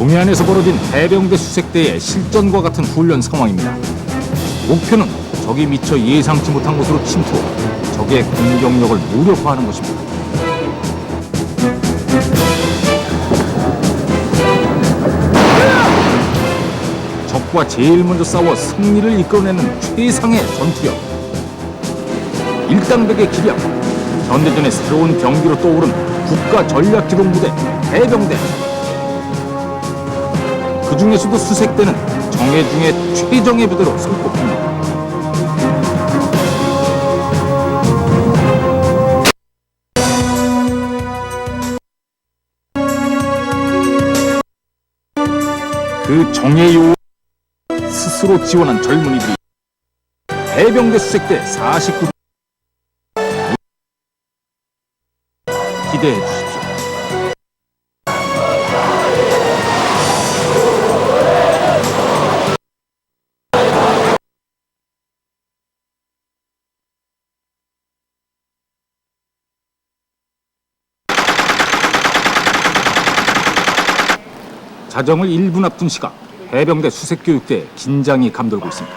동해안에서 벌어진 해병대 수색대의 실전과 같은 훈련 상황입니다. 목표는 적이 미처 예상치 못한 곳으로 침투, 적의 공격력을 무력화하는 것입니다. 적과 제일 먼저 싸워 승리를 이끌어내는 최상의 전투력. 일당백의 기량, 현대전의 새로운 병기로 떠오른 국가전략기동부대 해병대. 그 중에서도 수색대는 정예 중에 최정예 부대로 손꼽힙니다. 그 정예 요원 스스로 지원한 젊은이들이 해병대 수색대 49대 기대해 주십시오. 자정을 1분 앞둔 시각, 해병대 수색교육대에 긴장이 감돌고 있습니다.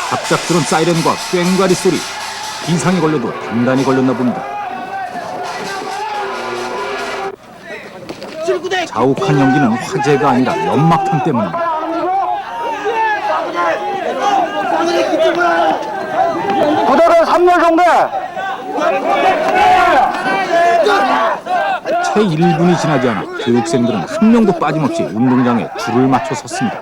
갑작스런 사이렌과 꽹과리 소리, 비상이 걸려도 단단히 걸렸나 봅니다. 자욱한 연기는 화재가 아니라 연막탄 때문입니다. 부대는 3년 정도. 채 1분이 지나지 않아 교육생들은 한 명도 빠짐없이 운동장에 줄을 맞춰 섰습니다.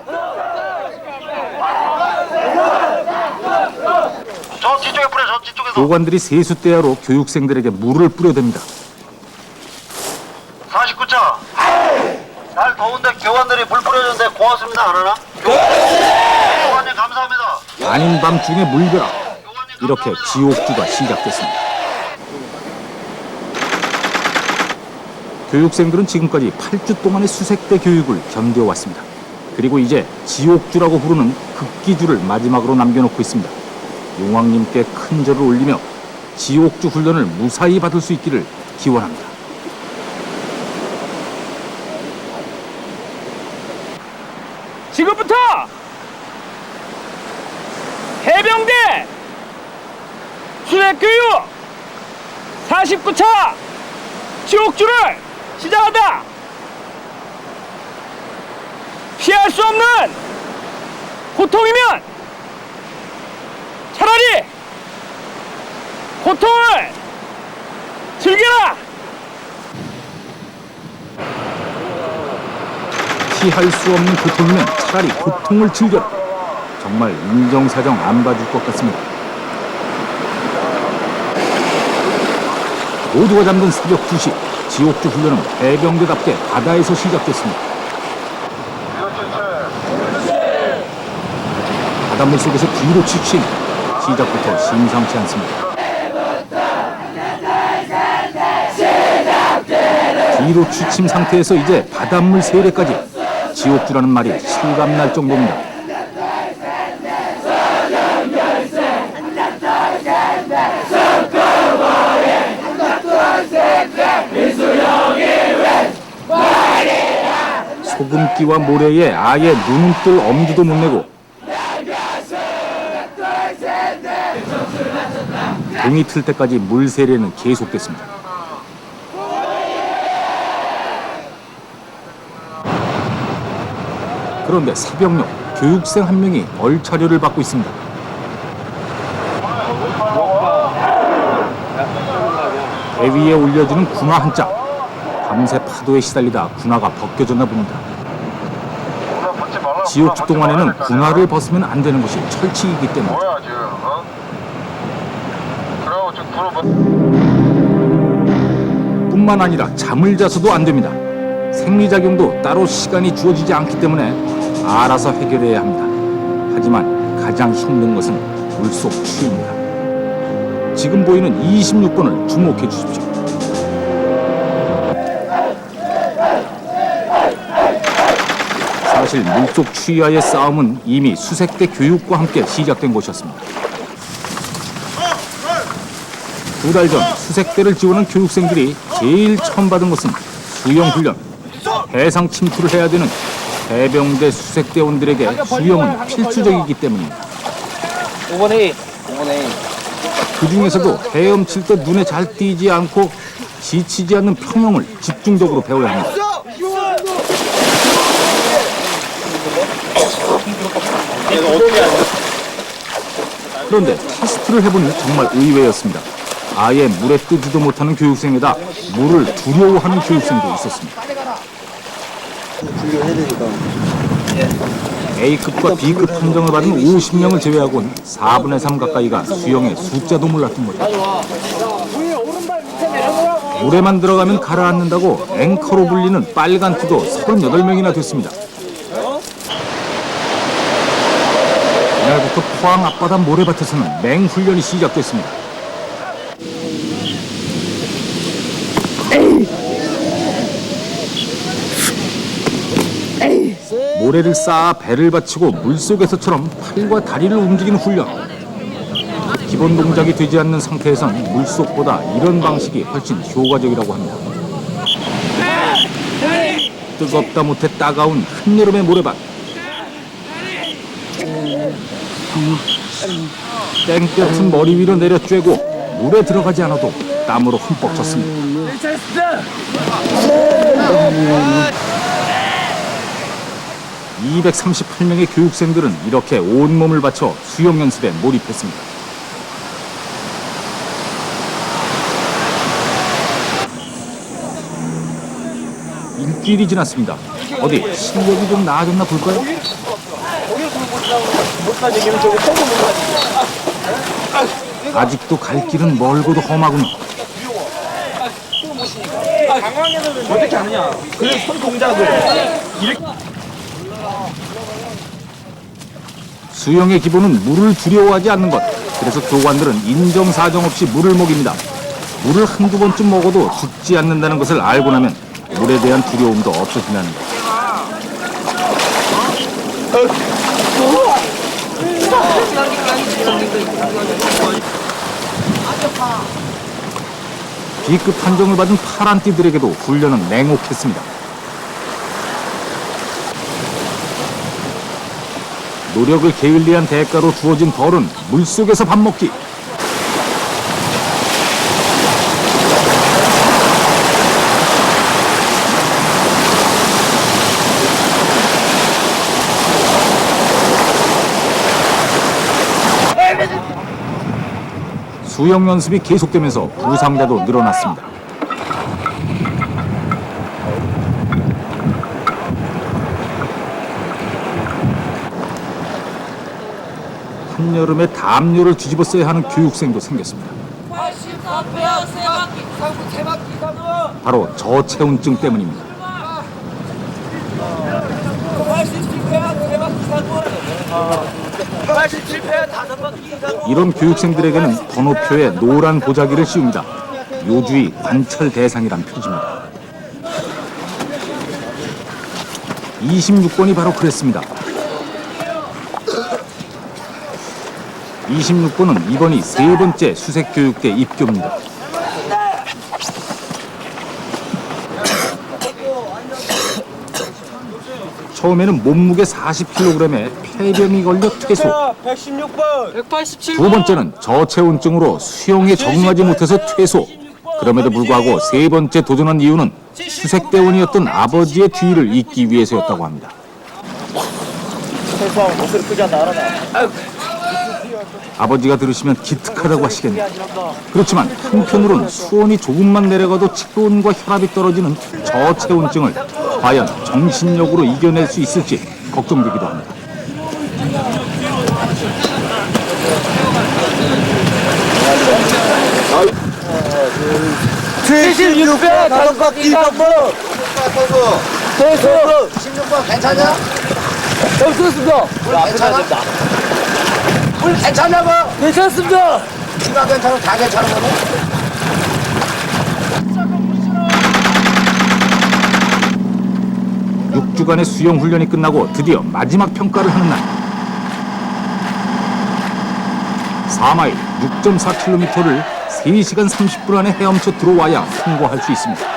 저 뒤쪽에 뿌려, 저 뒤쪽에서. 교관들이 세숫대야로 교육생들에게 물을 뿌려댑니다. 49차. 날 더운데 교관들이 물 뿌려주는데 고맙습니다. 안 하나? 교관님 감사합니다. 아닌 밤중에 물벼락. 이렇게 지옥주가 시작됐습니다. 교육생들은 지금까지 8주 동안의 수색대 교육을 견뎌왔습니다. 그리고 이제 지옥주라고 부르는 극기주를 마지막으로 남겨놓고 있습니다. 용왕님께 큰 절을 올리며 지옥주 훈련을 무사히 받을 수 있기를 기원합니다. 지금부터 해병대 수색교육 49차 지옥주를 시작한다. 피할 수 없는 고통이면 차라리 고통을 즐겨라. 피할 수 없는 고통이면 차라리 고통을 즐겨라. 정말 인정사정 안 봐줄 것 같습니다. 모두가 잠든 새벽 2시, 지옥주 훈련은 해병대답게 바다에서 시작됐습니다. 바닷물 속에서 뒤로 치침, 시작부터 심상치 않습니다. 뒤로 취침 상태에서 이제 바닷물 세례까지, 지옥주라는 말이 실감날 정도입니다. 소금기와 모래에 아예 눈을 뜰 엄두도 못 내고 동이 틀 때까지 물 세례는 계속됐습니다. 그런데 새벽녘 교육생 한 명이 얼차려를 받고 있습니다. 배 위에 올려주는 군화 한 짝. 밤새 파도에 시달리다 군화가 벗겨졌나 봅니다. 지옥주 동안에는 군화를 벗으면 안 되는 것이 철칙이기 때문에. 뿐만 아니라 잠을 자서도 안 됩니다. 생리작용도 따로 시간이 주어지지 않기 때문에 알아서 해결해야 합니다. 하지만 가장 힘든 것은 물속 추위입니다. 지금 보이는 26번을 주목해 주십시오. 사실 물속 추위와의 싸움은 이미 수색대 교육과 함께 시작된 것이었습니다. 두 달 전 수색대를 지원한 교육생들이 제일 처음 받은 것은 수영 훈련. 해상 침투를 해야 되는 해병대 수색대원들에게 수영은 필수적이기 때문입니다. 5번에 그 중에서도 헤엄칠 때 눈에 잘 띄지 않고 지치지 않는 평형을 집중적으로 배워야 합니다. 그런데 테스트를 해보니 정말 의외였습니다. 아예 물에 뜨지도 못하는 교육생에다 물을 두려워하는 교육생도 있었습니다. A급과 B급 판정을 받은 50명을 제외하고는 4분의 3 가까이가 수영의 숫자도 몰랐던 거죠. 물에만 들어가면 가라앉는다고 앵커로 불리는 빨간 티도 38명이나 됐습니다. 이날부터 포항 앞바다 모래밭에서는 맹훈련이 시작됐습니다. 모래를 쌓아 배를 받치고 물속에서처럼 팔과 다리를 움직이는 훈련. 기본 동작이 되지 않는 상태에선 물속보다 이런 방식이 훨씬 효과적이라고 합니다. 뜨겁다 못해 따가운 한여름의 모래밭. 땡볕은 머리 위로 내려 쬐고 물에 들어가지 않아도 땀으로 흠뻑 젖습니다. 238명의 교육생들은 이렇게 온몸을 바쳐 수영 연습에 몰입했습니다. 일주일이 지났습니다. 어디 실력이 좀 나아졌나 볼까요? 아직도 갈 길은 멀고도 험하군요. 어떻게 하느냐? 그 손 동작을 수영의 기본은 물을 두려워하지 않는 것. 그래서 교관들은 인정사정 없이 물을 먹입니다. 물을 한두 번쯤 먹어도 죽지 않는다는 것을 알고 나면 물에 대한 두려움도 없어진다는 것. B급 판정을 받은 파란띠들에게도 훈련은 냉혹했습니다. 노력을 게을리한 대가로 주어진 벌은 물속에서 밥 먹기. 수영 연습이 계속되면서 부상자도 늘어났습니다. 한여름에 담요를 뒤집어 써야 하는 교육생도 생겼습니다. 바로 저체온증 때문입니다. 이런 교육생들에게는 번호표에 노란 보자기를 씌웁니다. 요주의 관찰 대상이란 표지입니다. 26번이 바로 그랬습니다. 26번은 이번이 세 번째 수색교육대 입교입니다. 처음에는 몸무게 40kg에 폐렴이 걸려 퇴소. 116번 187번 두 번째는 저체온증으로 수영에 적응하지 못해서 퇴소. 그럼에도 불구하고 세 번째 도전한 이유는 수색대원이었던 아버지의 뒤를 잇기 위해서였다고 합니다. 퇴소하면 목소리 크게 한다 알아나. 아버지가 들으시면 기특하다고 하시겠네요. 그렇지만 한편으로는 수온이 조금만 내려가도 체온과 혈압이 떨어지는 저체온증을 과연 정신력으로 이겨낼 수 있을지 걱정되기도 합니다. 다섯 바퀴 3번 퇴소 16번 괜찮냐? 없었습니다. 괜찮아? 물 괜찮냐고? 괜찮습니다. 네가 괜찮으면 다 괜찮은 거네? 육 주간의 수영 훈련이 끝나고 드디어 마지막 평가를 하는 날. 4마일 6.4km를 3시간 30분 안에 헤엄쳐 들어와야 통과할 수 있습니다.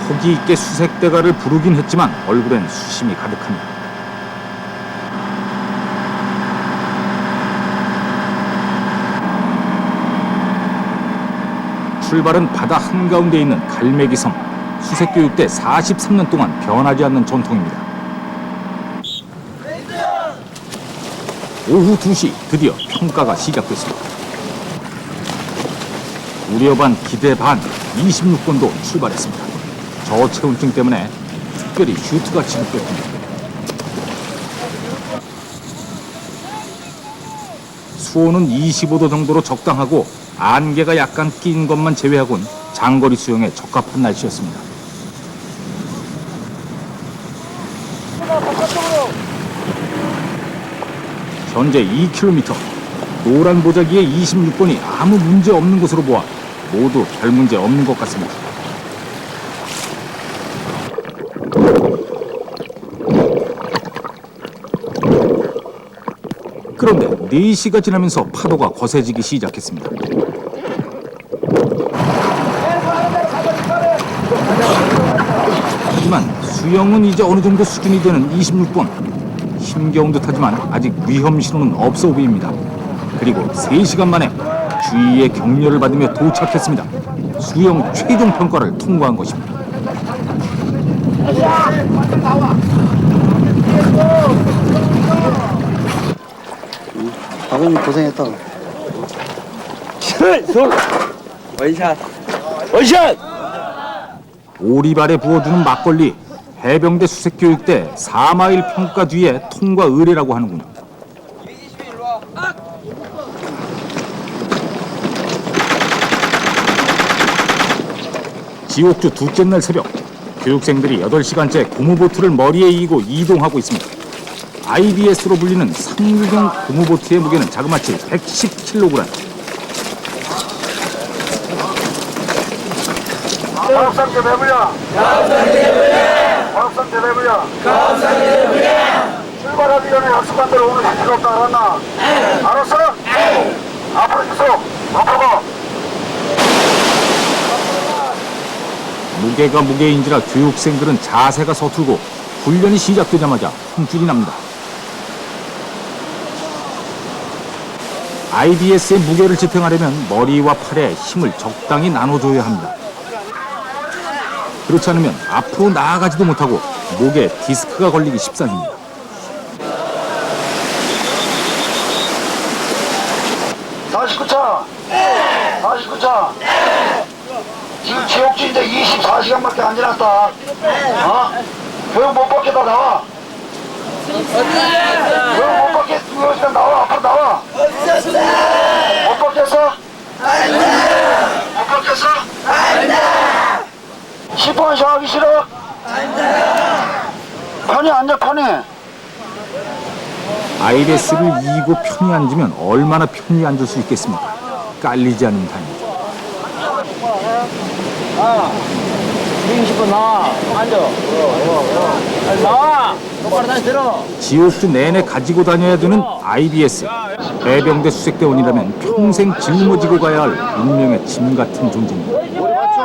호기 있게 수색대가를 부르긴 했지만 얼굴엔 수심이 가득합니다. 출발은 바다 한가운데 있는 갈매기섬. 수색교육 때 43년 동안 변하지 않는 전통입니다. 오후 2시 드디어 평가가 시작됐습니다. 우려 반 기대 반 26번도 출발했습니다. 저체온증 때문에 특별히 슈트가 지급됐습니다. 수온은 25도 정도로 적당하고 안개가 약간 낀 것만 제외하곤 장거리 수영에 적합한 날씨였습니다. 현재 2km, 노란 보자기의 26번이 아무 문제 없는 것으로 보아 모두 별 문제 없는 것 같습니다. 그런데 4시가 지나면서 파도가 거세지기 시작했습니다. 하지만 수영은 이제 어느 정도 수준이 되는 26번. 힘겨운 듯하지만 아직 위험 신호는 없어 보입니다. 그리고 3시간 만에 주위의 격려를 받으며 도착했습니다. 수영 최종 평가를 통과한 것입니다. 아버님 고생했다. 원샷. 원샷. 오리발에 부어주는 막걸리. 해병대 수색교육 때 4마일 평가 뒤에 통과 의뢰라고 하는군요. 지옥주 둘째 날 새벽, 교육생들이 8시간째 고무보트를 머리에 이고 이동하고 있습니다. IBS로 불리는 상륙용 고무보트의 무게는 자그마치 110kg. 가업상제 대부야. 가업상제 대부야. 출발하기 전에 약속한 대로 오늘 할 필요 없다 알았나? 알았어? 앞으로 계속 앞으로 가. 무게가 무게인지라 교육생들은 자세가 서툴고 훈련이 시작되자마자 힘줄이 납니다. IBS의 무게를 지탱하려면 머리와 팔에 힘을 적당히 나눠줘야 합니다. 그렇지 않으면 앞으로 나아가지도 못하고 목에 디스크가 걸리기 십상입니다. 네. 49차. 지금 지옥주인데 24시간밖에 안 지났다. 어? 교육 못 받겠다 나와. 교육 못 받겠으면 나와. 앞으로 나와. 못 받겠어? 못 받겠어? 10번 샤워하기 싫어? 편히 앉아 편히. IBS를 이고 편히 앉으면 얼마나 편히 앉을 수 있겠습니까? 깔리지 않는 단위. 20분 나와. 앉아. 나와. 똑바로 다시 들어. 지옥주 내내 가지고 다녀야 되는 IBS. 해병대 수색대원이라면 평생 짊어지고 가야 할 운명의 짐 같은 존재입니다.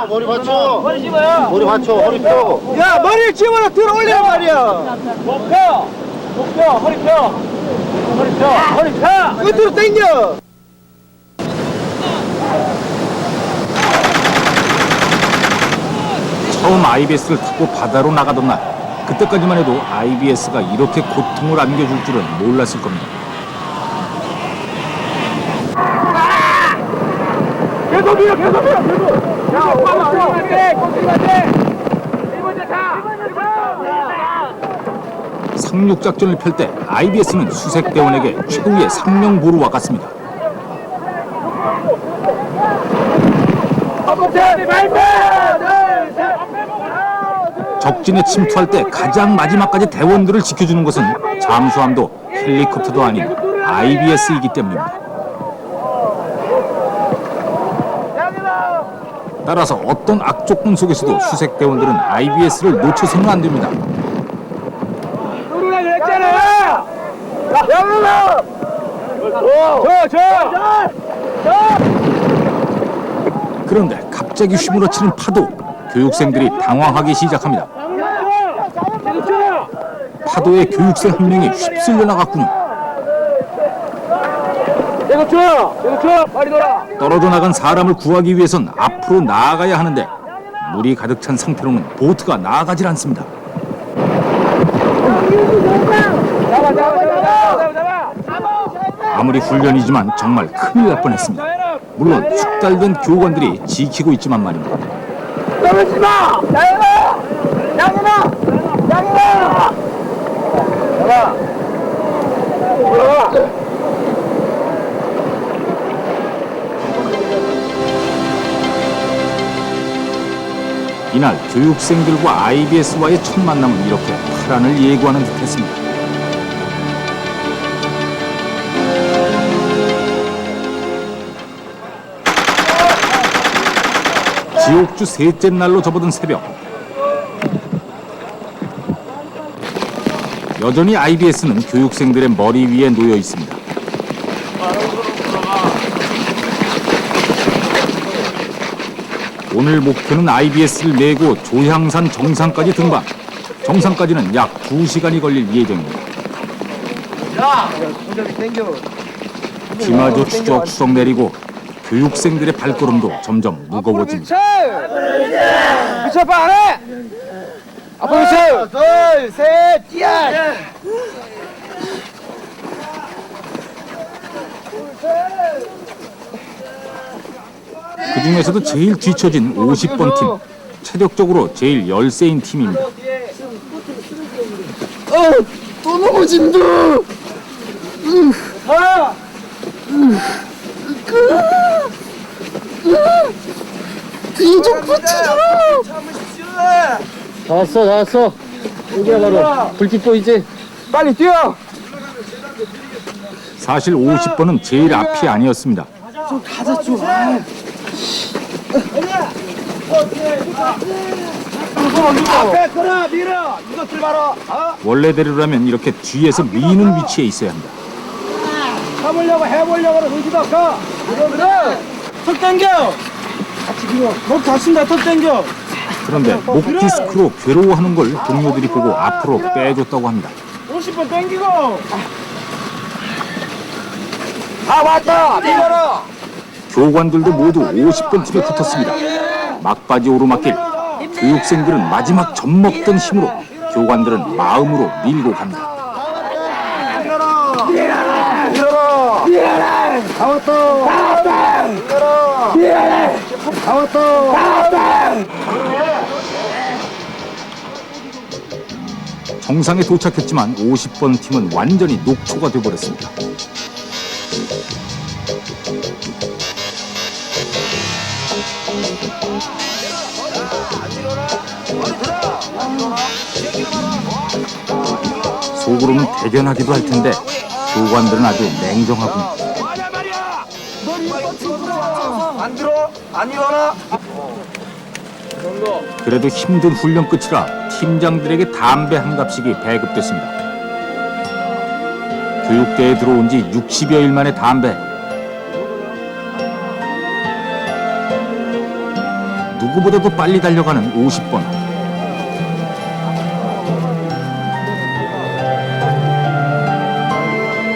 머리 받쳐. 머리 집어요. 머리 받쳐. 허리 펴. 야, 머리를 집어라. 들어 올리란 말이야. 목 펴. 목 펴. 허리 펴. 허리 펴. 허리 펴. 끝으로 당겨. 처음 IBS를 타고 바다로 나가던 날, 그때까지만 해도 IBS가 이렇게 고통을 안겨줄 줄은 몰랐을 겁니다. 계속 밀어. 야, 오빠 올라갈게. 꼴찌한테. 1번째 타. 상륙작전을 펼 때 IBS는 수색대원에게 최후의 상명보루와 같습니다. 적진에 침투할 때 가장 마지막까지 대원들을 지켜주는 것은 잠수함도 헬리콥터도 아닌 IBS이기 때문입니다. 따라서 어떤 악조건 속에서도 수색 대원들은 IBS를 놓쳐서는 안 됩니다. 누르라 그랬잖아. 양현아. 그런데 갑자기 휘몰아치는 파도, 교육생들이 당황하기 시작합니다. 파도에 교육생 한 명이 휩쓸려 나갔군요. 빨리 돌아. 떨어져 나간 사람을 구하기 위해선 앞으로 나아가야 하는데 물이 가득 찬 상태로는 보트가 나아가질 않습니다. 아무리 훈련이지만 정말 큰일 날 뻔했습니다. 물론 숙달된 교관들이 지키고 있지만 말입니다. 떨어지지 마! 양현아! 양현아! 양현아! 잡아! 올라가! 이날 교육생들과 IBS와의 첫 만남은 이렇게 파란을 예고하는 듯했습니다. 지옥주 셋째 날로 접어든 새벽, 여전히 IBS는 교육생들의 머리 위에 놓여 있습니다. 오늘 목표는 IBS를 메고 조향산 정상까지 등반. 정상까지는 약 2시간이 걸릴 예정입니다. 비마저 추적추적 내리고 교육생들의 발걸음도 점점 무거워집니다. 미쳐 봐, 안 해! 앞으로 미쳐! 둘, 셋, 뛰어! 그 중에서도 제일 뒤처진 50번 팀, 체력적으로 제일 열세인 팀입니다. 또 넘어진다! 뒤좀 붙이자! 다 왔어. 여기야 바로 불빛 보이지? 빨리 뛰어! 사실 50번은 제일 앞이 아니었습니다. 앞에 끌어, 밀어! 이것들 봐라! 원래대로라면 이렇게 뒤에서 미는 위치에 있어야 합니다. 해보려고 그래, 눈치도 없어! 그래! 턱 당겨! 같이 밀어! 목 다친다, 턱 당겨! 그런데 목 디스크로 괴로워하는 걸 동료들이 보고 앞으로 빼줬다고 합니다. 50번 당기고! 왔다! 밀어라! 교관들도 모두 50번 팀에 붙었습니다. 막바지 오르막길, 교육생들은 마지막 젖먹던 힘으로, 교관들은 마음으로 밀고 갑니다. 정상에 도착했지만 50번 팀은 완전히 녹초가 되어버렸습니다. 속으로는 대견하기도 할 텐데 교관들은 아주 냉정하군요. 안 들어? 안 일어나? 그래도 힘든 훈련 끝이라 팀장들에게 담배 한 갑씩이 배급됐습니다. 교육대에 들어온 지 60여일 만에 담배. 누구보다도 빨리 달려가는 50번.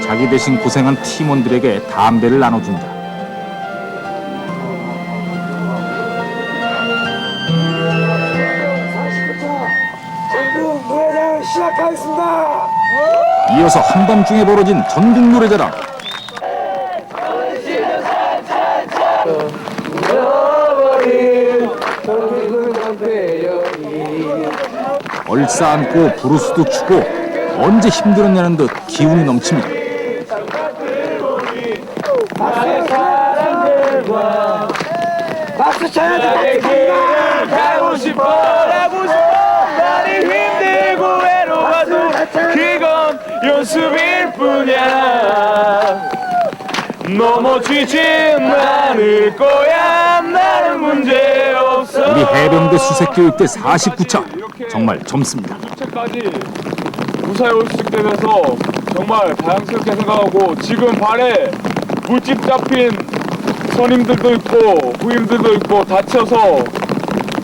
자기 대신 고생한 팀원들에게 담배를 나눠줍니다. 시작하겠습니다. 이어서 한밤중에 벌어진 전국 노래자랑. 얼싸안고 브루스도 추고 언제 힘들었냐는 듯 기운이 넘칩니다. 박수 쳐야지. 가고 싶어. 가고 싶어. 연습일 뿐이야. 넘어지진 않을 거야. 나는 문제 없어. 우리 해병대 수색교육대 49차 정말 젊습니다. 까지 무사히 올 수 있게 돼서 정말 다양스럽게 생각하고, 지금 발에 물집 잡힌 선임들도 있고 부임들도 있고 다쳐서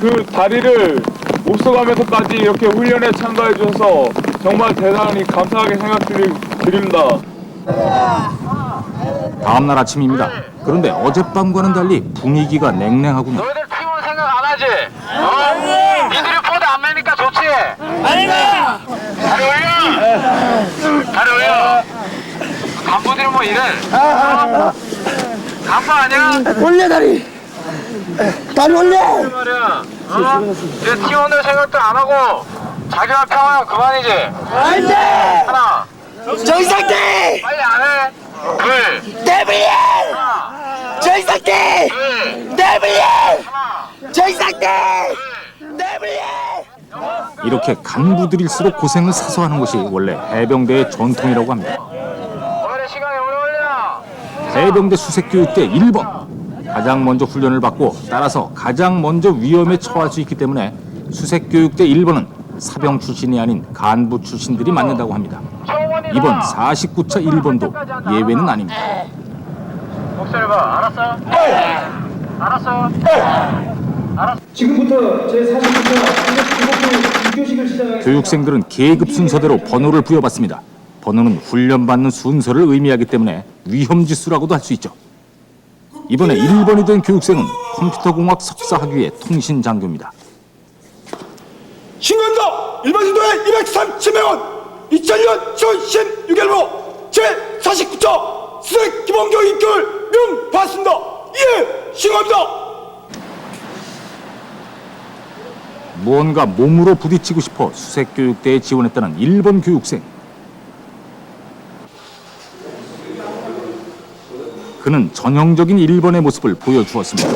그 다리를 못 써가면서까지 이렇게 훈련에 참가해 주셔서 정말 대단히 감사하게 생각드립니다. 다음날 아침입니다. 그런데 어젯밤과는 달리 분위기가 냉랭하군요. 너희들 팀원 생각 안 하지? 니들이 포드 안 매니까 좋지? 아니다! 다리 올려! 다리 올려! 간부들이 뭐 이래? 간부 아니야? 올려 다리 올려. 그 말이야. 이제 팀원들 생각도 안 하고 자기만 평하면 그만이지? 안돼. 하나, 정상대 빨리 안 해? 둘, 데블리. 정상대 둘, 데블리. 하나, 정상대 데블리. 이렇게 간부들일수록 고생을 사서 하는 것이 원래 해병대의 전통이라고 합니다. 오늘의 시간이 오래 걸려. 해병대 수색교육대 1번. 가장 먼저 훈련을 받고 따라서 가장 먼저 위험에 처할 수 있기 때문에 수색교육대 1번은 사병 출신이 아닌 간부 출신들이 맡는다고 합니다. 이번 49차 1번도 예외는 아닙니다. 목소리 봐. 알았어? 알았어? 지금부터 제49차 교식을 시작하겠습니다. 교육생들은 계급 순서대로 번호를 부여받습니다. 번호는 훈련받는 순서를 의미하기 때문에 위험지수라고도 할 수 있죠. 이번에 1번이 된 교육생은 컴퓨터공학 석사학위의 통신장교입니다. 신고합니다. 일반 진도의 237명은 2001년 10월 16일로 제49차 수색 기본교육 입교를 명 받습니다. 예, 신고합니다. 무언가 몸으로 부딪히고 싶어 수색교육대에 지원했다는 1번 교육생. 그는 전형적인 1번의 모습을 보여주었습니다.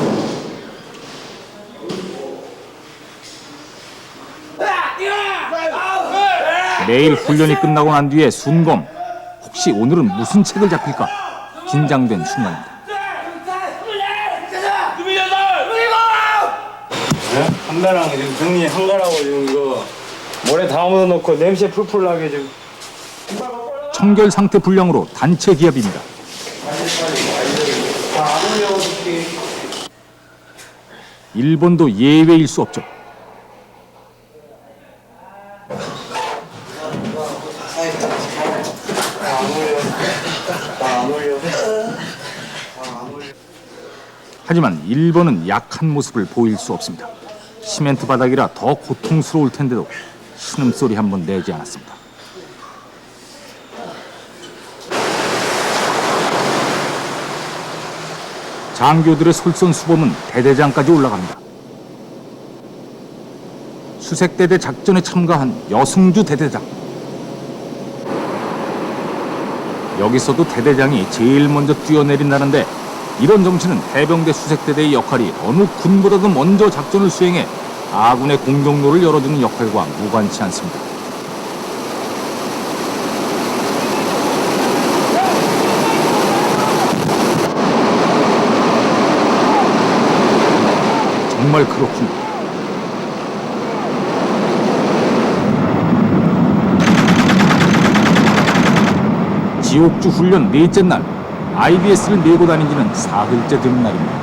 매일 훈련이 끝나고 난 뒤에 순검. 혹시 오늘은 무슨 책을 잡힐까? 긴장된 순간입니다. 담배랑 지금 정리 한가라고 지금 이거 모래 다 묻어놓고 냄새 풀풀 나게 지금. 청결 상태 불량으로 단체 기합입니다. 일본도 예외일 수 없죠. 하지만 일본은 약한 모습을 보일 수 없습니다. 시멘트 바닥이라 더 고통스러울 텐데도 신음소리 한번 내지 않았습니다. 장교들의 솔선수범은 대대장까지 올라갑니다. 수색대대 작전에 참가한 여승주 대대장. 여기서도 대대장이 제일 먼저 뛰어내린다는데 이런 정치는 해병대 수색대대의 역할이 어느 군보다도 먼저 작전을 수행해 아군의 공격로를 열어주는 역할과 무관치 않습니다. 정말 그렇군요. 지옥주 훈련 넷째 날, IBS를 메고 다닌 지는 사흘째 되는 날입니다.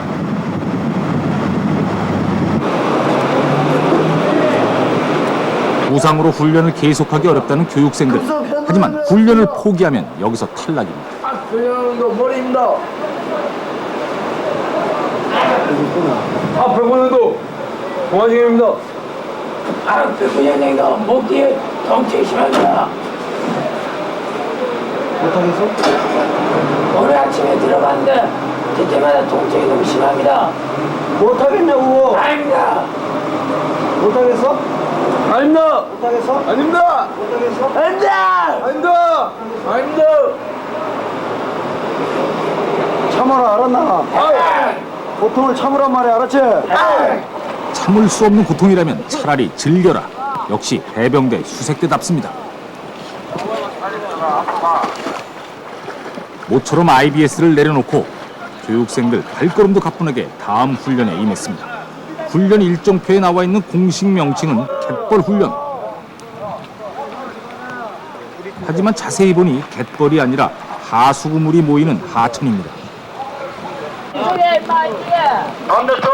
부상으로 훈련을 계속하기 어렵다는 교육생들. 하지만 훈련을 포기하면 여기서 탈락입니다. 훈련도 머리입니다. 아, 백원장도 동안중입니다. 백훈장도 목 뒤에 통증이 심합니다. 못하겠어? 오늘 아침에 들어봤는데 그때마다 통증이 너무 심합니다. 못하겠냐고! 아닙니다. 못하겠어? 아닙니다. 못하겠어? 아닙니다. 못하겠어? 아닙니다. 아닙니다. 아닙니다. 참아라, 알았나? 고통을 참으란 말이야, 알았지? 참을 수 없는 고통이라면 차라리 즐겨라. 역시 해병대 수색대답습니다. 모처럼 IBS를 내려놓고 교육생들 발걸음도 가뿐하게 다음 훈련에 임했습니다. 훈련 일정표에 나와 있는 공식 명칭은 갯벌 훈련. 하지만 자세히 보니 갯벌이 아니라 하수구물이 모이는 하천입니다. 반대쪽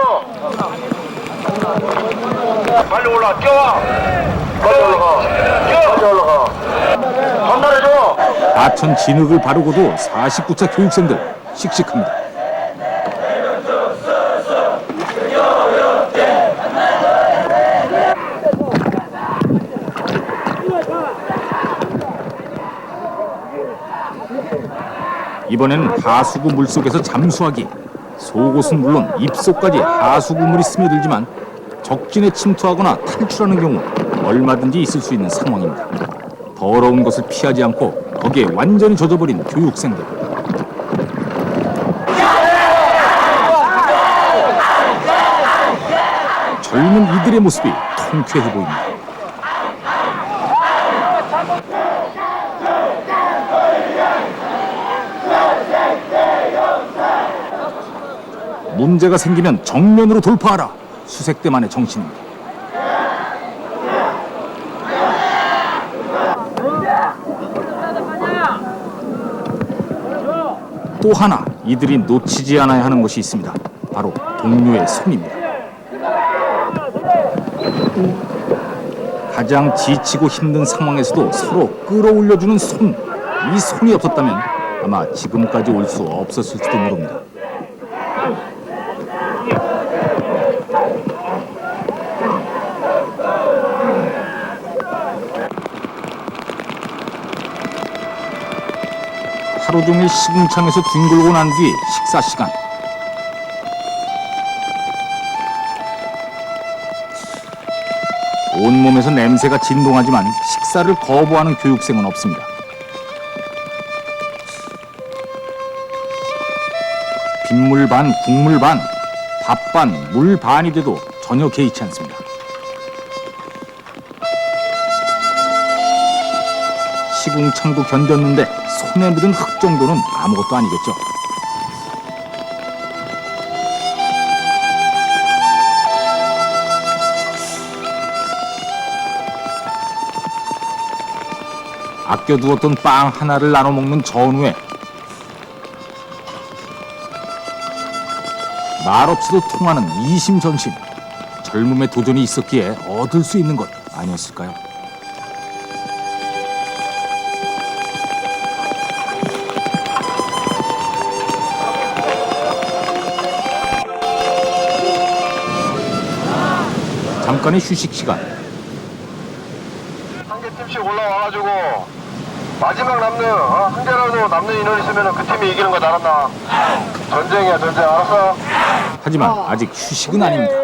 빨리 올라 뛰어와 빨리 올라가 빨리 올라가 전달해줘. 하천 진흙을 바르고도 49차 교육생들 씩씩합니다. 이번에는 하수구 물속에서 잠수하기. 속옷은 물론 입속까지 하수구 물이 스며들지만 적진에 침투하거나 탈출하는 경우 얼마든지 있을 수 있는 상황입니다. 더러운 것을 피하지 않고 거기에 완전히 젖어버린 교육생들. 젊은 이들의 모습이 통쾌해 보입니다. 문제가 생기면 정면으로 돌파하라. 수색대만의 정신입니다. 또 하나 이들이 놓치지 않아야 하는 것이 있습니다. 바로 동료의 손입니다. 가장 지치고 힘든 상황에서도 서로 끌어올려주는 손. 이 손이 없었다면 아마 지금까지 올 수 없었을지도 모릅니다. 하루 종일 시궁창에서 뒹굴고 난 뒤 식사 시간. 온몸에서 냄새가 진동하지만 식사를 거부하는 교육생은 없습니다. 빗물 반, 국물 반, 밥 반, 물 반이 돼도 전혀 개의치 않습니다. 시궁창도 견뎠는데 손에 묻은 흙 정도는 아무것도 아니겠죠. 아껴두었던 빵 하나를 나눠 먹는 전후에 말없이도 통하는 이심전심. 젊음의 도전이 있었기에 얻을 수 있는 것 아니었을까요? 잠깐의 휴식 시간. 한 개 팀씩 올라와가지고 마지막 남는 한 개라도 남는 인원 있으면 그 팀이 이기는 거 알았나? 전쟁이야 전쟁 알았어? 하지만 아직 휴식은 아닙니다.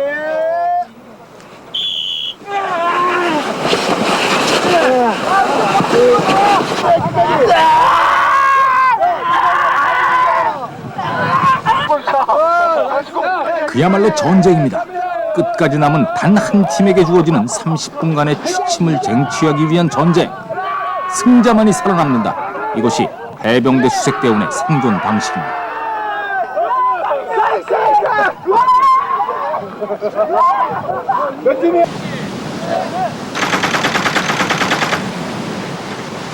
그야말로 전쟁입니다. 끝까지 남은 단 한 팀에게 주어지는 30분간의 취침을 쟁취하기 위한 전쟁. 승자만이 살아남는다. 이것이 해병대 수색대원의 생존 방식입니다.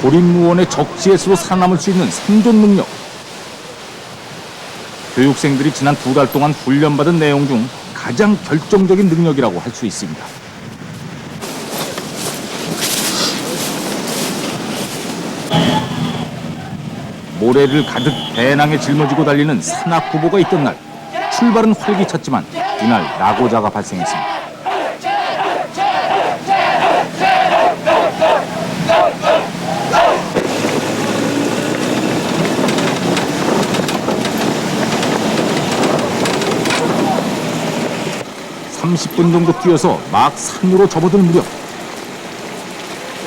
고립무원의 적지에서도 살아남을 수 있는 생존 능력. 교육생들이 지난 2달 동안 훈련받은 내용 중 가장 결정적인 능력이라고 할 수 있습니다. 모래를 가득 배낭에 짊어지고 달리는 산악부보가 있던 날, 출발은 활기찼지만 이날 낙오자가 발생했습니다. (30분) 정도 뛰어서 막 산으로 접어들 무렵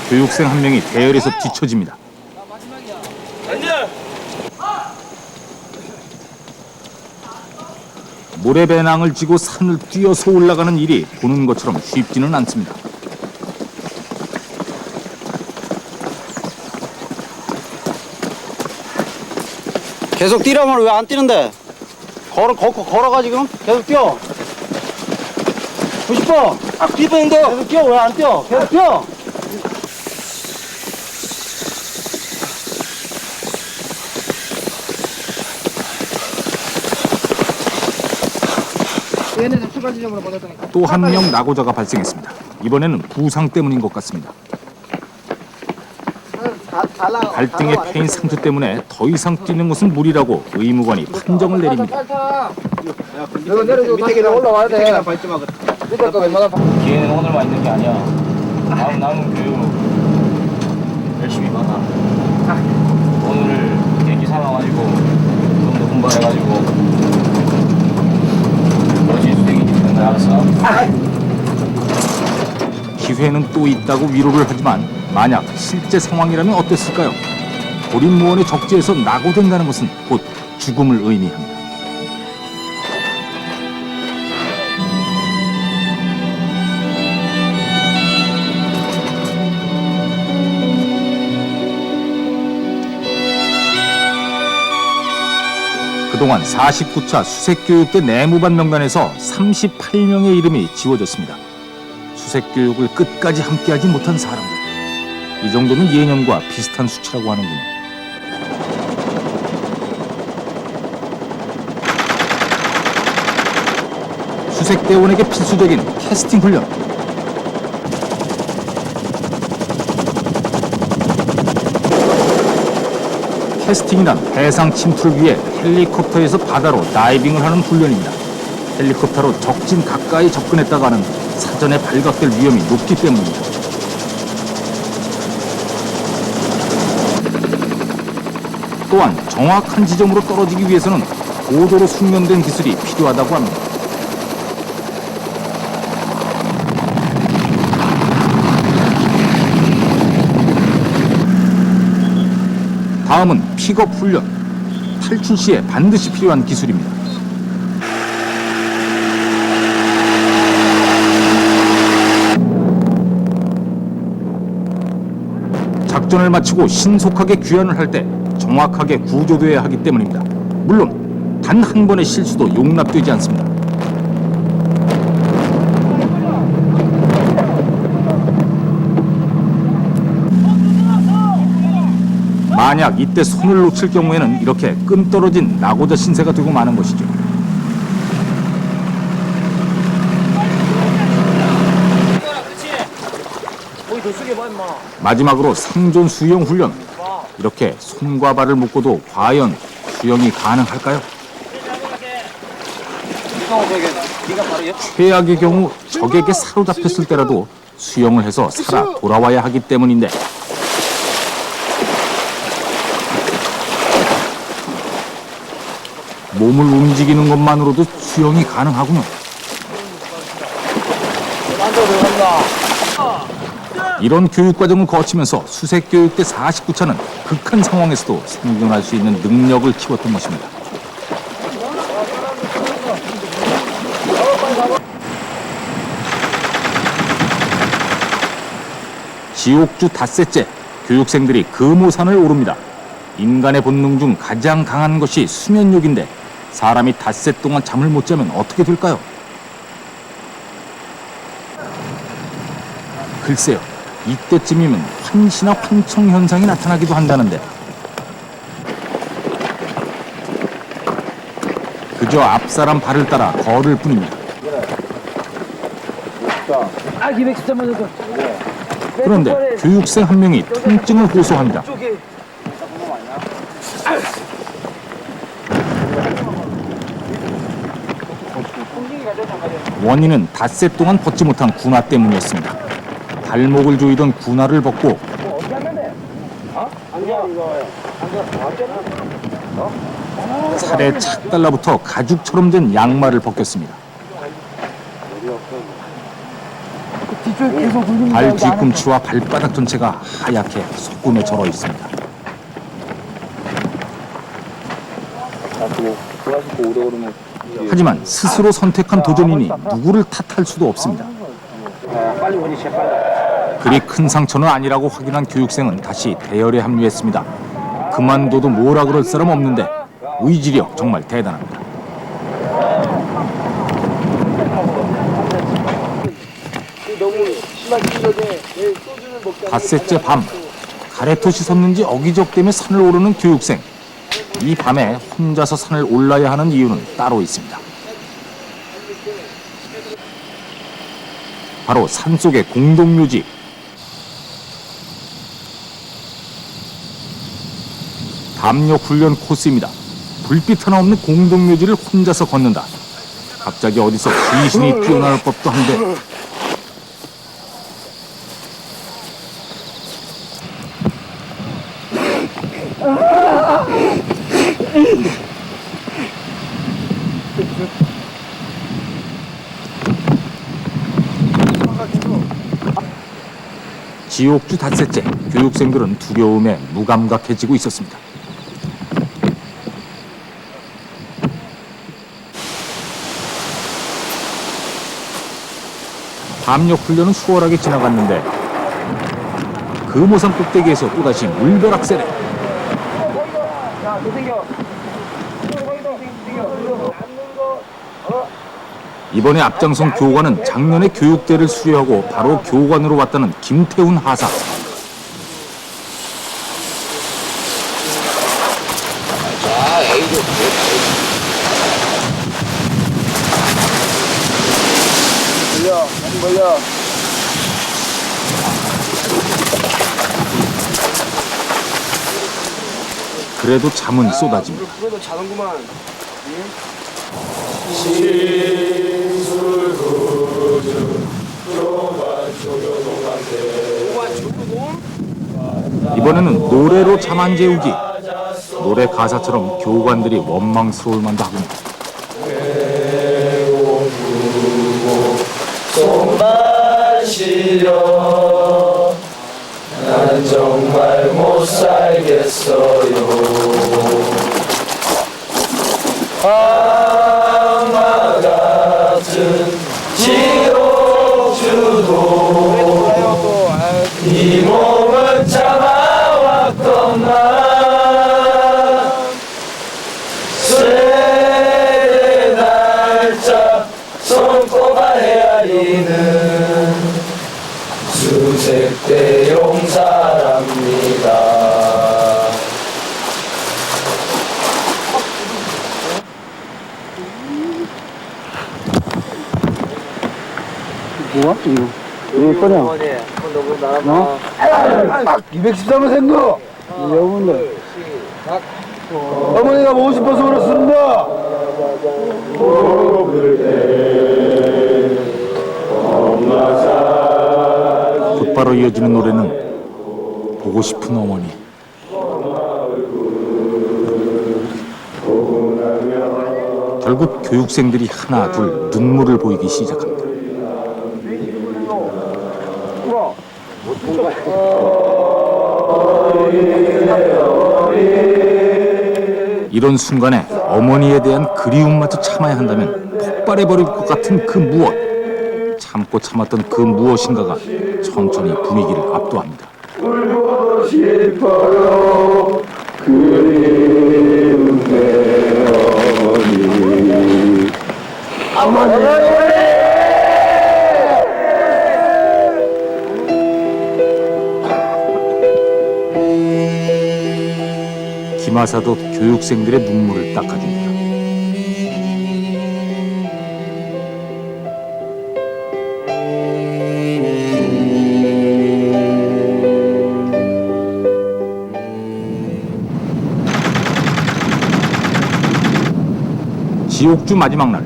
교육생 한 명이 대열에서 뒤처집니다. 모래배낭을 지고 산을 뛰어서 올라가는 일이 보는 것처럼 쉽지는 않습니다. 계속 뛰라면 왜 안 뛰는데? 걸어가 지금? 계속 뛰어. 90번. 뛰는데 계속 뛰어. 왜 안 뛰어? 계속 뛰어. 또 한 명 낙오자가 발생했습니다. 이번에는 부상 때문인 것 같습니다. 발등에 패인 상처 때문에 더 이상 뛰는 것은 무리라고 의무관이 판정을 내립니다. 밑에 계단 올라와야 돼. 밑에 거 웬만하면 기회는 오늘만 있는 게 아니야. 다음 남은 교육 열심히 받아. 오늘 계기 삼아가지고 좀 더 분발해가지고 너지 수행이 되는 거 알았어? 기회는 또 있다고 위로를 하지만 만약 실제 상황이라면 어땠을까요? 고립무원의 적지에서 낙오된다는 것은 곧 죽음을 의미합니다. 그동안 49차 수색교육대 내무반 명단에서 38명의 이름이 지워졌습니다. 수색교육을 끝까지 함께하지 못한 사람들. 이 정도면 예년과 비슷한 수치라고 하는군요. 수색대원에게 필수적인 캐스팅 훈련. 캐스팅이란 해상 침투를 위해 헬리콥터에서 바다로 다이빙을 하는 훈련입니다. 헬리콥터로 적진 가까이 접근했다가는 사전에 발각될 위험이 높기 때문입니다. 또한 정확한 지점으로 떨어지기 위해서는 고도로 숙련된 기술이 필요하다고 합니다. 다음은 픽업 훈련. 탈출 시에 반드시 필요한 기술입니다. 작전을 마치고 신속하게 귀환을 할 때 정확하게 구조돼야 하기 때문입니다. 물론 단 한 번의 실수도 용납되지 않습니다. 만약 이때 손을 놓칠 경우에는 이렇게 끈 떨어진 낙오자 신세가 되고 마는 것이죠. 마지막으로 생존 수영 훈련. 이렇게 손과 발을 묶고도 과연 수영이 가능할까요? 최악의 경우 적에게 사로잡혔을 때라도 수영을 해서 살아 돌아와야 하기 때문인데 몸을 움직이는 것만으로도 수영이 가능하군요. 이런 교육과정을 거치면서 수색교육대 49차는 극한 상황에서도 생존할 수 있는 능력을 키웠던 것입니다. 지옥주 닷새째, 교육생들이 금오산을 오릅니다. 인간의 본능 중 가장 강한 것이 수면욕인데 사람이 닷새 동안 잠을 못 자면 어떻게 될까요? 글쎄요, 이때쯤이면 환시나 환청 현상이 나타나기도 한다는데 그저 앞사람 발을 따라 걸을 뿐입니다. 그런데 교육생 한 명이 통증을 호소합니다. 원인은 닷새 동안 벗지 못한 군화 때문이었습니다. 발목을 조이던 군화를 벗고 살에 착 달라붙어 가죽처럼 된 양말을 벗겼습니다. 발 뒤꿈치와 발바닥 전체가 하얗게 소금에 절어 있습니다. 하지만 스스로 선택한 도전이니 누구를 탓할 수도 없습니다. 그리 큰 상처는 아니라고 확인한 교육생은 다시 대열에 합류했습니다. 그만둬도 뭐라 그럴 사람 없는데 의지력 정말 대단합니다. 닷새째 밤, 가래톳이 섰는지 어기적대며 산을 오르는 교육생. 이 밤에 혼자서 산을 올라야 하는 이유는 따로 있습니다. 바로 산속의 공동묘지. 담력 훈련 코스입니다. 불빛 하나 없는 공동묘지를 혼자서 걷는다. 갑자기 어디서 귀신이 뛰어나올 법도 한데. 지옥주 닷새째, 교육생들은 두려움에 무감각해지고 있었습니다. 담력 훈련은 수월하게 지나갔는데 금오산 꼭대기에서 또다시 물벼락세례. 이번에 앞장선 교관은 작년에 교육대를 수료하고 바로 교관으로 왔다는 김태훈 하사. 그래도 잠은 쏟아집니다. 그래도 자는구만. 이번에는 노래로 잠 안 재우기. 노래 가사처럼 교관들이 원망스러울 만도 하군요. 손만 시려 난 정말 못 살겠어요. 악마 같은 지옥주도 이 몸을 참아왔던 난 세례 날짜 손꼽아 헤아리는 수색대 용사랍니다. 뭐야 이거? 왜 꺼냐? 213원 생거 여분들 어머니가 보고 싶어서 그렇습니다. 곧바로 이어지는 노래는 보고 싶은 어머니. 결국 교육생들이 하나 둘 눈물을 보이기 시작합니다. 이런 순간에 어머니에 대한 그리움마저 참아야 한다면 폭발해버릴 것 같은 그 무엇. 참고 참았던 그 무엇인가가 천천히 분위기를 압도합니다. 울고 싶어요 그리운 내 어머니. 김하사도 교육생들의 눈물을 닦아줍니다. 지옥주 마지막 날,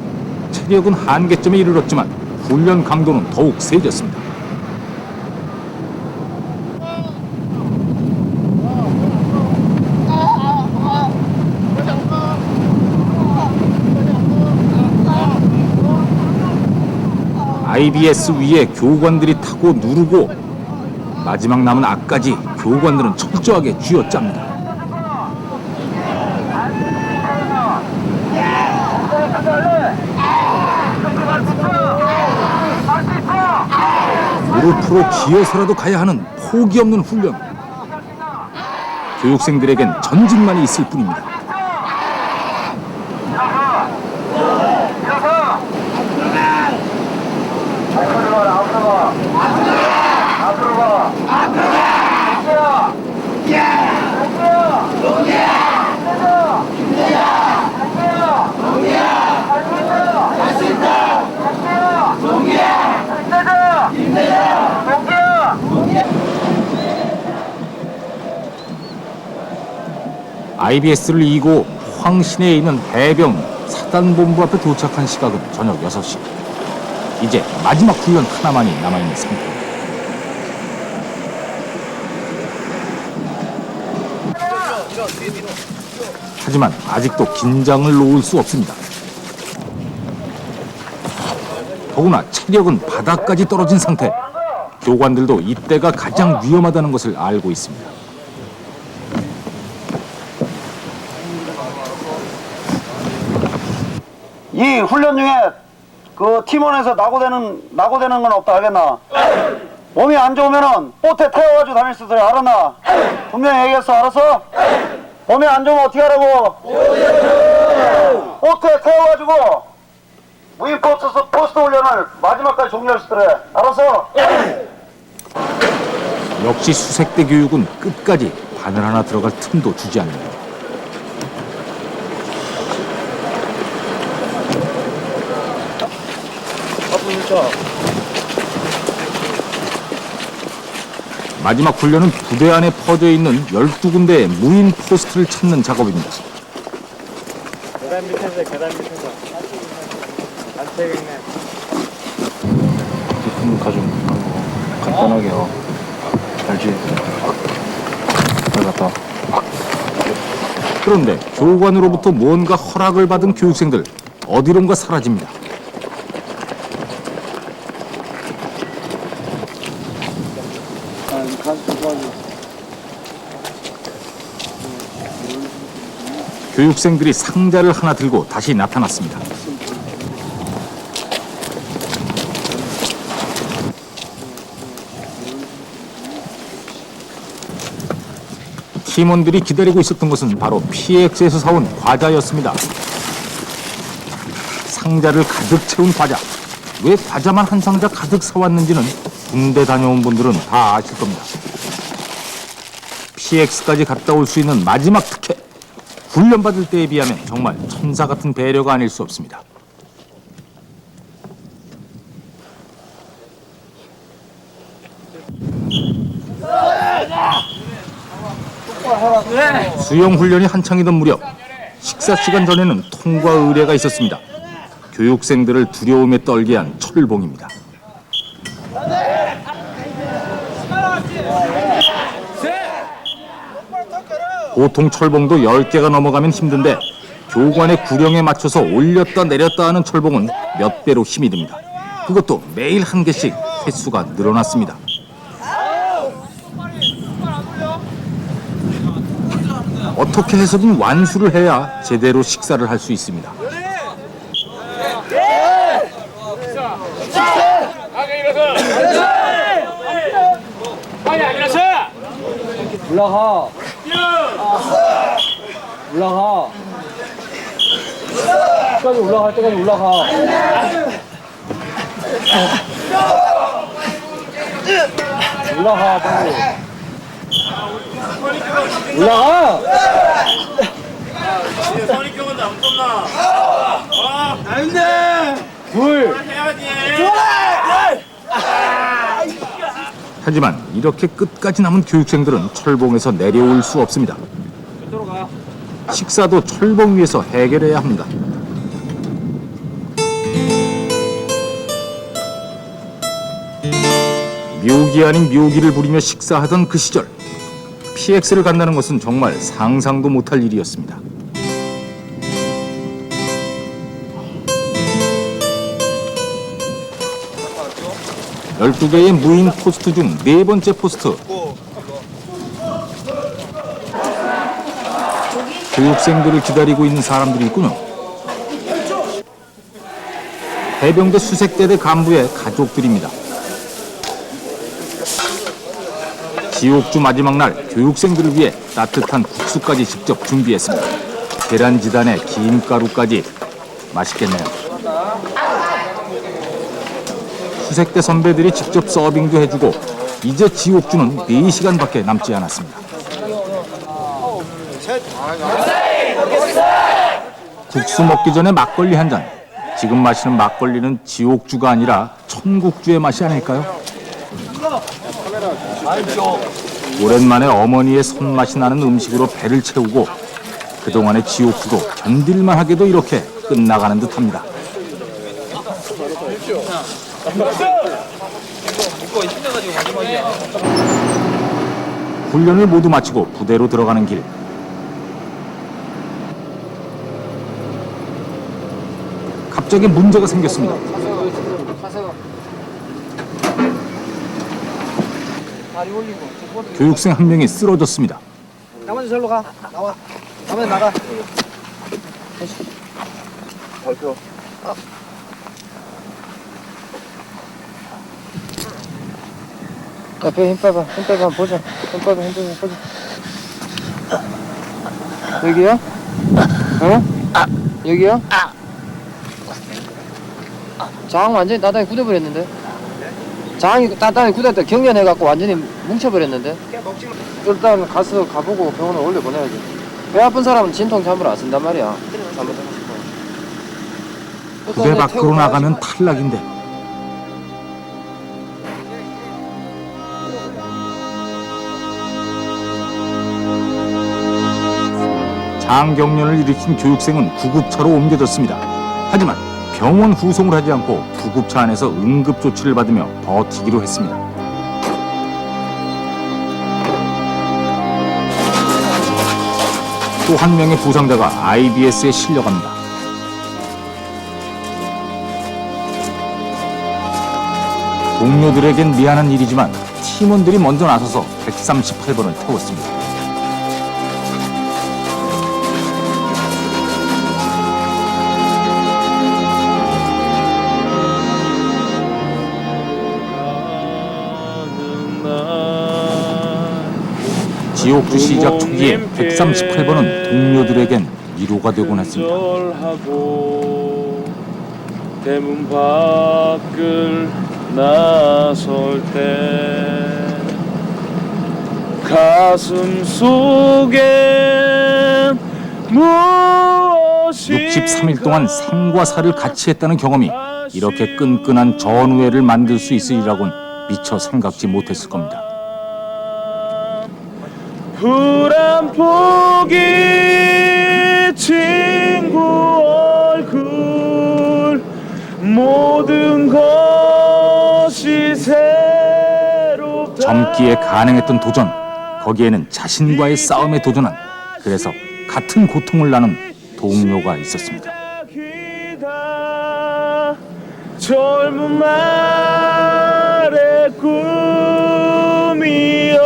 체력은 한계점에 이르렀지만 훈련 강도는 더욱 세졌습니다. IBS 위에 교관들이 타고 누르고 마지막 남은 악까지 교관들은 철저하게 쥐어짭니다. 무릎으로 기어서라도 가야 하는 포기 없는 훈련. 교육생들에겐 전직만이 있을 뿐입니다. IBS를 이고 황신에 있는 해병 사단본부 앞에 도착한 시각은 저녁 6시. 이제 마지막 훈련 하나만이 남아있는 상태. 하지만 아직도 긴장을 놓을 수 없습니다. 더구나 체력은 바닥까지 떨어진 상태. 교관들도 이때가 가장 위험하다는 것을 알고 있습니다. 이 훈련 중에 그 팀원에서 낙오되는 건 없다 하겠나? 몸이 안 좋으면은 보트에 태워가지고 다닐 수 있어요. 알았나? 분명히 얘기했어. 알았어? 몸이 안 좋으면 어떻게 하라고? 보트에 태워가지고 무인 포스트 훈련을 마지막까지 종료할 수 있더래. 알았어? 역시 수색대 교육은 끝까지 바늘 하나 들어갈 틈도 주지 않는다. 마지막 훈련은 부대 안에 퍼져 있는 12군데의 무인 포스트를 찾는 작업입니다. 계단 밑에서 안 되겠네. 가좀 간단하게 알지? 잘 갔다 와. 그런데 교관으로부터 무언가 허락을 받은 교육생들 어디론가 사라집니다. 교육생들이 상자를 하나 들고 다시 나타났습니다. 팀원들이 기다리고 있었던 것은 바로 PX에서 사온 과자였습니다. 상자를 가득 채운 과자. 왜 과자만 한 상자 가득 사왔는지는 군대 다녀온 분들은 다 아실 겁니다. PX까지 갔다 올 수 있는 마지막 특혜. 훈련받을 때에 비하면 정말 천사 같은 배려가 아닐 수 없습니다. 수영 훈련이 한창이던 무렵 식사 시간 전에는 통과 의뢰가 있었습니다. 교육생들을 두려움에 떨게 한 철봉입니다. 보통 철봉도 10개가 넘어가면 힘든데 교관의 구령에 맞춰서 올렸다 내렸다 하는 철봉은 몇 배로 힘이 듭니다. 그것도 매일 한 개씩 횟수가 늘어났습니다. 어떻게 해서든 완수를 해야 제대로 식사를 할 수 있습니다. 올라가. 올라가. 끝까지 올라갈 때까지 올라가. 올라가 빨리. 올라가. 둘. 하지만 이렇게 끝까지 남은 교육생들은 철봉에서 내려올 수 없습니다. 식사도 철봉 위에서 해결해야 합니다. 묘기 아닌 묘기를 부리며 식사하던 그 시절, PX를 간다는 것은 정말 상상도 못할 일이었습니다. 열두 개의 무인 포스트 중 4번째 포스트. 교육생들을 기다리고 있는 사람들이 있군요. 해병대 수색대대 간부의 가족들입니다. 지옥주 마지막 날 교육생들을 위해 따뜻한 국수까지 직접 준비했습니다. 계란지단에 김가루까지 맛있겠네요. 수색대 선배들이 직접 서빙도 해주고 이제 지옥주는 4시간밖에 남지 않았습니다. 국수 먹기 전에 막걸리 한 잔. 지금 마시는 막걸리는 지옥주가 아니라 천국주의 맛이 아닐까요? 오랜만에 어머니의 손맛이 나는 음식으로 배를 채우고 그동안의 지옥주도 견딜만 하게도 이렇게 끝나가는 듯합니다. 훈련을 모두 마치고 부대로 들어가는 길. 갑자기 문제가 생겼습니다. 교육생 한 명이 쓰러졌습니다. 나머지 절로 가. 나와. 나머지 나가. 발표. 옆에 힘 빼봐. 힘 빼봐. 보자. 힘 빼봐. 힘 빼봐. 보자. 여기요? 어? 여기요? 장 완전히 따닥이 굳어버렸는데? 장이 따닥이 굳었다 경련해갖고 완전히 뭉쳐버렸는데? 일단 가보고 병원에 올려보내야지. 배 아픈 사람은 진통 잠을 안 쓴단 말이야. 부대 밖으로 나가면 탈락인데 장경련을 일으킨 교육생은 구급차로 옮겨졌습니다. 하지만 병원 후송을 하지 않고 구급차 안에서 응급조치를 받으며 버티기로 했습니다. 또 한 명의 부상자가 IBS에 실려갑니다. 동료들에겐 미안한 일이지만 팀원들이 먼저 나서서 138번을 태웠습니다. 지옥주 시작 초기에 138번은 동료들에겐 위로가 되곤 했습니다. 대문 밖을 나설 때 가슴 속에 무엇이 63일 동안 생과 사를 같이 했다는 경험이 이렇게 끈끈한 전우애를 만들 수 있으리라곤 미처 생각지 못했을 겁니다. 불안 포기 친구 얼굴 모든 것이 새롭다. 젊기에 가능했던 도전, 거기에는 자신과의 싸움에 도전한, 그래서 같은 고통을 나눈 동료가 있었습니다. 젊은 날의 꿈이여.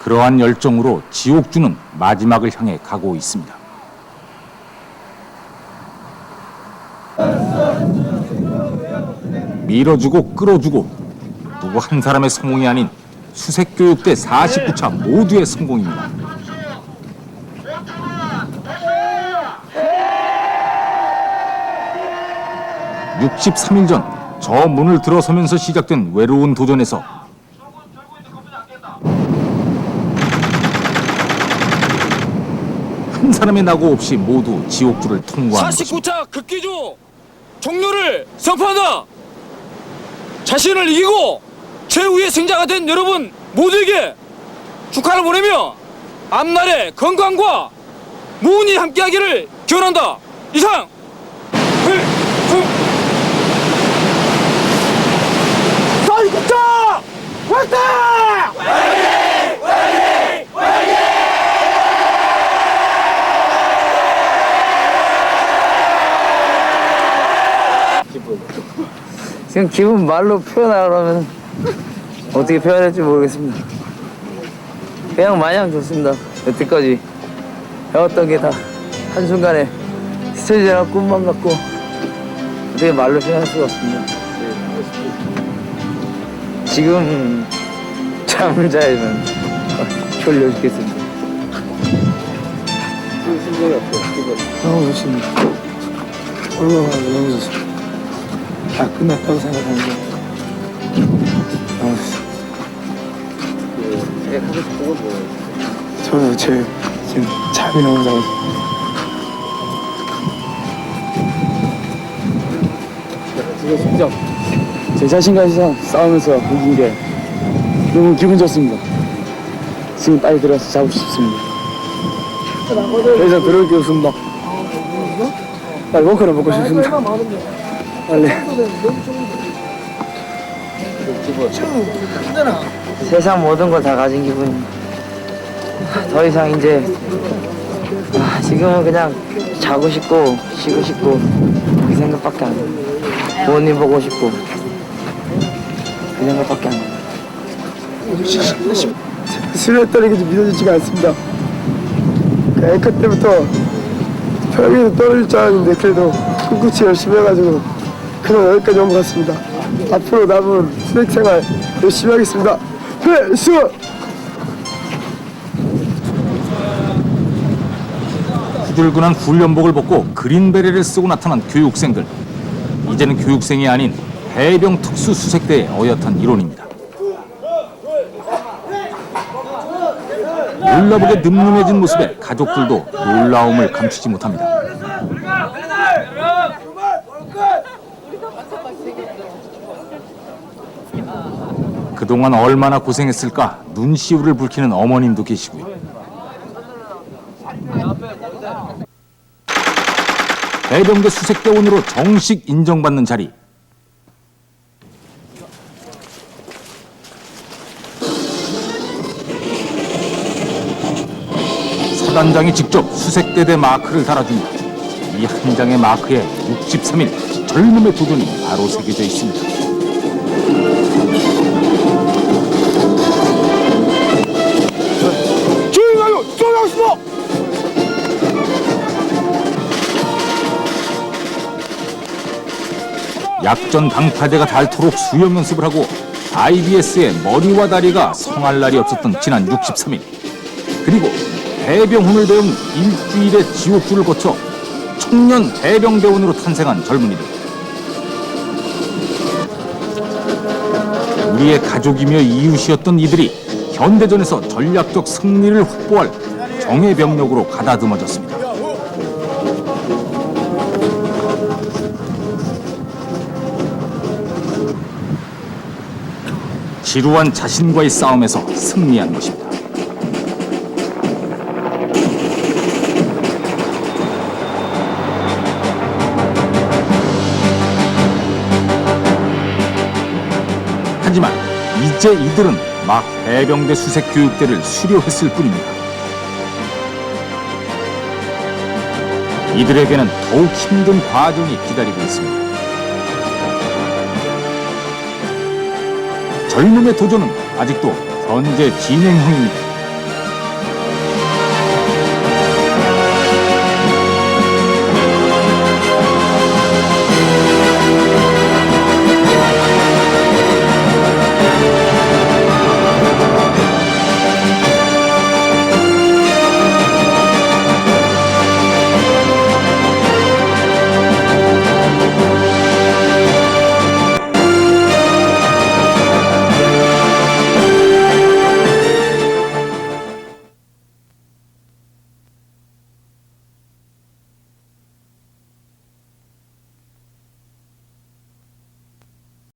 그러한 열정으로 지옥주는 마지막을 향해 가고 있습니다. 밀어주고 끌어주고 누구 한 사람의 성공이 아닌 수색교육대 49차 모두의 성공입니다. (63일) 전 저 문을 들어서면서 시작된 외로운 도전에서 한 사람의 낙오 없이 모두 지옥주를 통과하는 것입니다. 49차 극기조 종료를 선포한다. 자신을 이기고 최후의 승자가 된 여러분 모두에게 축하를 보내며 앞날의 건강과 무운이 함께하기를 기원한다. 이상. 49차 화이팅! 지금 기분 말로 표현하려면 어떻게 표현할지 모르겠습니다. 그냥 마냥 좋습니다. 여태까지 배웠던 게 다 한순간에 스쳐지는 꿈만 같고 어떻게 말로 표현할 수가 없습니다. 지금 잠을 자면 졸려 죽겠습니다. 심정이 어때요? 너무 좋습니다. 얼마나 너무 좋습니다. 다 끝났다고 생각하는데 너무 좋습니다. 하고 싶은 건 뭐예요? 저도 지금 잠이 너무 자고 지금 제 자신과 싸우면서 이긴 게 너무 기분 좋습니다. 지금 빨리 들어가서 자고 싶습니다. 더 이상 들어올 게 없습니다. 빨리 워커를 먹고 싶습니다. 빨리. 세상 모든 걸 다 가진 기분. 더 이상 이제 지금은 그냥 자고 싶고 쉬고 싶고 그 생각밖에 안 해. 부모님 보고 싶고 그 생각밖에 안 해. 수련했다는 게 좀 믿어지지가 않습니다. 앵커 때부터 평일에도 떨어질 줄 알았는데 그래도 꿋꿋이 열심히 해가지고 그냥 여기까지 온 것 같습니다. 앞으로 남은 수색 생활 열심히 하겠습니다. 필수! 후줄근한 훈련복을 벗고 그린베레를 쓰고 나타난 교육생들. 이제는 교육생이 아닌 해병 특수 수색대의 어엿한 일원입니다. 놀라보게 늠름해진 모습에 가족들도 놀라움을 감추지 못합니다. 그동안 얼마나 고생했을까 눈시울을 붉히는 어머님도 계시고요. 해병대 수색대원으로 정식 인정받는 자리. 사단장이 직접 수색대대 마크를 달아줍니다. 이 한 장의 마크에 63일 젊음의 도전이 바로 새겨져 있습니다. 조용하요! 조용하시오! 약전 강파대가 닳도록 수영 연습을 하고 IBS의 머리와 다리가 성할 날이 없었던 지난 63일. 그리고 해병훈을 배운 일주일의 지옥줄을 거쳐 청년 해병대원으로 탄생한 젊은이들. 우리의 가족이며 이웃이었던 이들이 현대전에서 전략적 승리를 확보할 정예 병력으로 가다듬어졌습니다. 지루한 자신과의 싸움에서 승리한 것입니다. 하지만 이제 이들은 막 해병대 수색 교육대를 수료했을 뿐입니다. 이들에게는 더욱 힘든 과정이 기다리고 있습니다. 젊음의 도전은 아직도 현재 진행형입니다.